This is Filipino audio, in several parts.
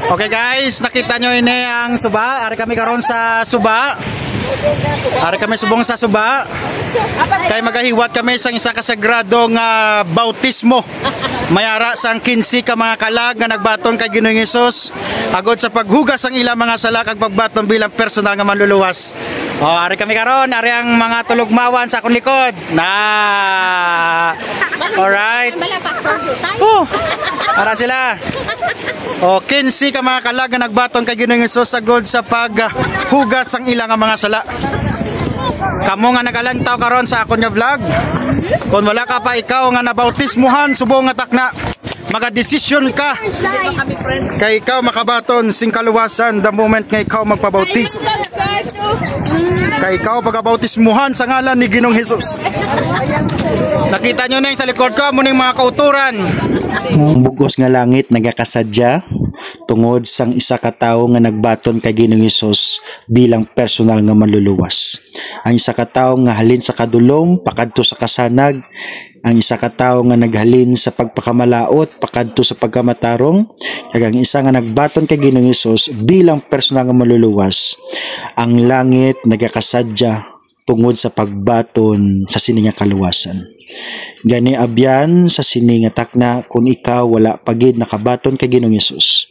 Okay guys, nakita nyo ini ang suba. Ari kami karon sa suba. Ari kami subong sa suba. Kay magahiwat kami sa isa ka sagradong bautismo. Mayara sang 15 ka mga kalag nga nagbaton kay Ginoong Hesus agod sa paghugas ang ilang mga sala kag pagbaton bilang personal nga manluluwas. Ari kami karon, ari ang mga tulugmawan sa akong likod. Alright. Ara sila. 15 ka mga kalag nga nagbaton kay Ginoong Hesus agod sa paghugas ang ilang mga sala. Kamo nga nagalantaw karon sa akon nga vlog. Kung wala ka pa ikaw nga nabautismuhan subong nga takna, magadesisyon ka kay ikaw makabaton sing kaluwasan the moment nga ikaw magpabautis. Kay ikaw pagabautismuhan sa ngalan ni Ginoong Hesus. Nakita nyo na yung sa likod ko muning mga kauturan. Ang bugos nga langit nagakasadya tungod sang isa ka tawo nga nagbaton kay Ginoong Hesus bilang personal nga manluluwas. Ang isa ka tawo nga halin sa kadulom pakadto sa kasanag, ang isa ka tawo nga naghalin sa pagpakamalaot pakadto sa pagkamatarong, kag ang isa nga nagbaton kay Ginoong Hesus bilang personal nga manluluwas. Ang langit nagakasadya tungod sa pagbaton sa sini nga kaluwasan. Gani abyan sa sini nga takna kung ikaw wala pagid nakabaton kay Ginoong Hesus.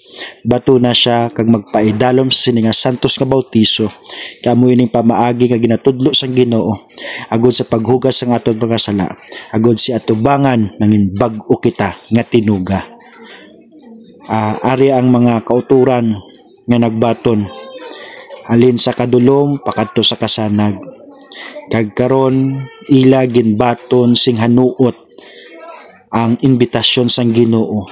Bato na siya kag magpaidalom sa sini nga santos nga bautiso. Kamo ining pamaagi nga ginatudlo sang Ginoo agod sa paghugas sang aton mga sala. Agod si atubangan nangin bag-o kita nga tinuga. Ari ang mga kauturan nga nagbaton halin sa kadulom pakadto sa kasanag. Kag karon ila ginbaton sing hanuot ang imbitasyon sang Ginoo